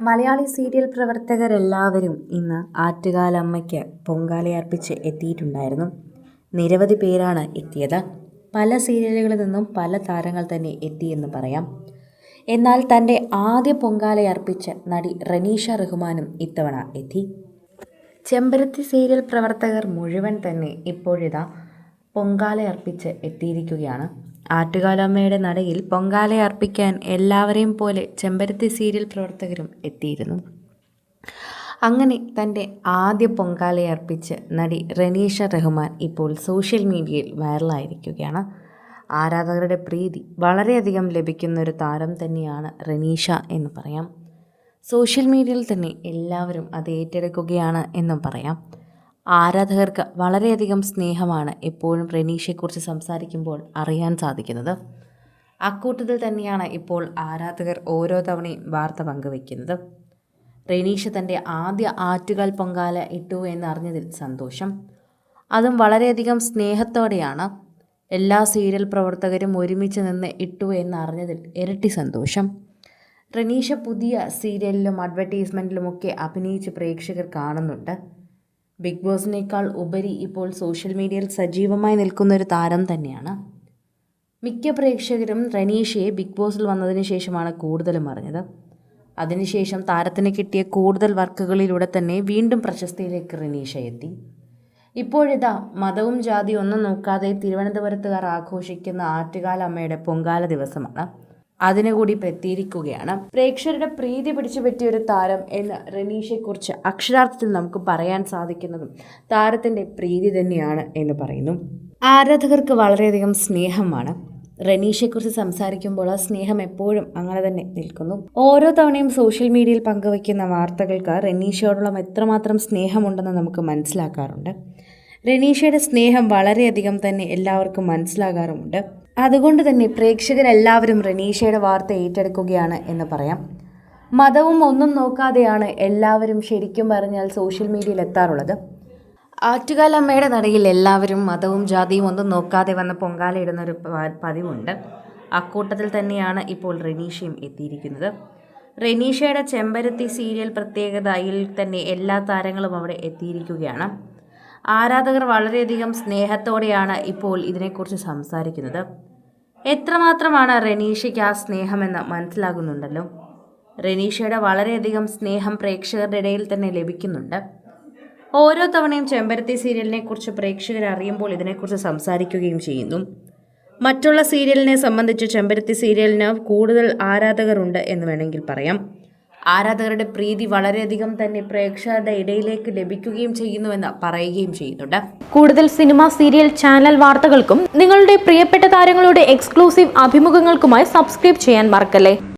Malayali serial പ്രവർത്തകരെല്ലാവരും ഇന്ന് ആറ്റുകാലമ്മയ്ക്ക് പൊങ്കാലയർപ്പിച്ച് എത്തിയിട്ടുണ്ടായിരുന്നു. നിരവധി പേരാണ് എത്തിയത്. പല സീരിയലുകളിൽ നിന്നും പല താരങ്ങൾ തന്നെ എത്തിയെന്ന് പറയാം. എന്നാൽ തൻ്റെ ആദ്യ പൊങ്കാലയർപ്പിച്ച നടി റനീഷ റഹ്മാനും ഇത്തവണ എത്തി. ചെമ്പരത്തി സീരിയൽ പ്രവർത്തകർ മുഴുവൻ തന്നെ ഇപ്പോഴിതാ പൊങ്കാലയർപ്പിച്ച് എത്തിയിരിക്കുകയാണ്. ആറ്റുകാലമ്മയുടെ നടയിൽ പൊങ്കാലയർപ്പിക്കാൻ എല്ലാവരെയും പോലെ ചെമ്പരത്തി സീരിയൽ പ്രവർത്തകരും എത്തിയിരുന്നു. അങ്ങനെ തൻ്റെ ആദ്യ പൊങ്കാലയർപ്പിച്ച് നടി റനീഷ റഹ്മാൻ ഇപ്പോൾ സോഷ്യൽ മീഡിയയിൽ വൈറലായിരിക്കുകയാണ്. ആരാധകരുടെ പ്രീതി വളരെയധികം ലഭിക്കുന്ന ഒരു താരം തന്നെയാണ് റനീഷ എന്ന് പറയാം. സോഷ്യൽ മീഡിയയിൽ തന്നെ എല്ലാവരും അത് ഏറ്റെടുക്കുകയാണ് എന്നും പറയാം. ആരാധകർക്ക് വളരെയധികം സ്നേഹമാണ് എപ്പോഴും റനീഷയെക്കുറിച്ച് സംസാരിക്കുമ്പോൾ അറിയാൻ സാധിക്കുന്നത്. അക്കൂട്ടത്തിൽ തന്നെയാണ് ഇപ്പോൾ ആരാധകർ ഓരോ തവണയും വാർത്ത പങ്കുവയ്ക്കുന്നത്. റനീഷ തൻ്റെ ആദ്യ ആറ്റുകാൽ പൊങ്കാല ഇട്ടു എന്നറിഞ്ഞതിൽ സന്തോഷം. അതും വളരെയധികം സ്നേഹത്തോടെയാണ്. എല്ലാ സീരിയൽ പ്രവർത്തകരും ഒരുമിച്ച് നിന്ന് ഇട്ടു എന്നറിഞ്ഞതിൽ ഇരട്ടി സന്തോഷം. റനീഷ പുതിയ സീരിയലിലും അഡ്വർടൈസ്മെൻറ്റിലുമൊക്കെ അഭിനയിച്ച് പ്രേക്ഷകർ കാണുന്നുണ്ട്. ബിഗ് ബോസിനേക്കാൾ ഉപരി ഇപ്പോൾ സോഷ്യൽ മീഡിയയിൽ സജീവമായി നിൽക്കുന്നൊരു താരം തന്നെയാണ്. മിക്ക പ്രേക്ഷകരും റനീഷയെ ബിഗ് ബോസിൽ വന്നതിന് ശേഷമാണ് കൂടുതലും അറിഞ്ഞത്. അതിനുശേഷം താരത്തിന് കിട്ടിയ കൂടുതൽ വർക്കുകളിലൂടെ തന്നെ വീണ്ടും പ്രശസ്തിയിലേക്ക് റനീഷ എത്തി. ഇപ്പോഴിതാ മതവും ജാതിയും ഒന്നും നോക്കാതെ തിരുവനന്തപുരത്തുകാർ ആഘോഷിക്കുന്ന ആറ്റുകാലമ്മയുടെ പൊങ്കാല ദിവസമാണ്. അതിനുകൂടി എത്തിയിരിക്കുകയാണ്. പ്രേക്ഷകരുടെ പ്രീതി പിടിച്ചു പറ്റിയ ഒരു താരം എന്ന് റനീഷയെക്കുറിച്ച് അക്ഷരാർത്ഥത്തിൽ നമുക്ക് പറയാൻ സാധിക്കുന്നതും താരത്തിൻ്റെ പ്രീതി തന്നെയാണ് എന്ന് പറയുന്നു. ആരാധകർക്ക് വളരെയധികം സ്നേഹമാണ്. റനീഷയെക്കുറിച്ച് സംസാരിക്കുമ്പോൾ ആ സ്നേഹം എപ്പോഴും അങ്ങനെ തന്നെ നിൽക്കുന്നു. ഓരോ തവണയും സോഷ്യൽ മീഡിയയിൽ പങ്കുവയ്ക്കുന്ന വാർത്തകൾക്ക് റനീഷയോടുള്ള എത്രമാത്രം സ്നേഹമുണ്ടെന്ന് നമുക്ക് മനസ്സിലാക്കാറുണ്ട്. റനീഷയുടെ സ്നേഹം വളരെയധികം തന്നെ എല്ലാവർക്കും മനസ്സിലാകാറുമുണ്ട്. അതുകൊണ്ട് തന്നെ പ്രേക്ഷകരെല്ലാവരും റനീഷയുടെ വാർത്ത ഏറ്റെടുക്കുകയാണ് എന്ന് പറയാം. മതവും ഒന്നും നോക്കാതെയാണ് എല്ലാവരും ശരിക്കും പറഞ്ഞാൽ സോഷ്യൽ മീഡിയയിൽ എത്താറുള്ളത്. ആറ്റുകാലമ്മയുടെ നടയിൽ എല്ലാവരും മതവും ജാതിയും ഒന്നും നോക്കാതെ വന്ന് പൊങ്കാല ഇടുന്നൊരു പതിവുണ്ട്. അക്കൂട്ടത്തിൽ തന്നെയാണ് ഇപ്പോൾ റനീഷയും എത്തിയിരിക്കുന്നത്. റനീഷയുടെ ചെമ്പരത്തി സീരിയൽ പ്രത്യേകതയിൽ തന്നെ എല്ലാ താരങ്ങളും അവിടെ എത്തിയിരിക്കുകയാണ്. ആരാധകർ വളരെയധികം സ്നേഹത്തോടെയാണ് ഇപ്പോൾ ഇതിനെക്കുറിച്ച് സംസാരിക്കുന്നത്. എത്രമാത്രമാണ് റനീഷയ്ക്ക് ആ സ്നേഹമെന്ന് മനസ്സിലാകുന്നുണ്ടല്ലോ. റനീഷയുടെ വളരെയധികം സ്നേഹം പ്രേക്ഷകരുടെ ഇടയിൽ തന്നെ ലഭിക്കുന്നുണ്ട്. ഓരോ തവണയും ചെമ്പരത്തി സീരിയലിനെ കുറിച്ച് പ്രേക്ഷകർ അറിയുമ്പോൾ ഇതിനെക്കുറിച്ച് സംസാരിക്കുകയും ചെയ്യുന്നു. മറ്റുള്ള സീരിയലിനെ സംബന്ധിച്ച് ചെമ്പരത്തി സീരിയലിന് കൂടുതൽ ആരാധകരുണ്ട് എന്ന് വേണമെങ്കിൽ പറയാം. ആരാധകരുടെ പ്രീതി വളരെയധികം തന്നെ പ്രേക്ഷകരുടെ ഇടയിലേക്ക് ലഭിക്കുകയും ചെയ്യുന്നുവെന്ന് പറയുകയും ചെയ്യുന്നുണ്ട്. കൂടുതൽ സിനിമ, സീരിയൽ, ചാനൽ വാർത്തകൾക്കും നിങ്ങളുടെ പ്രിയപ്പെട്ട താരങ്ങളുടെ എക്സ്ക്ലൂസീവ് അഭിമുഖങ്ങൾക്കുമായി സബ്സ്ക്രൈബ് ചെയ്യാൻ മറക്കല്ലേ.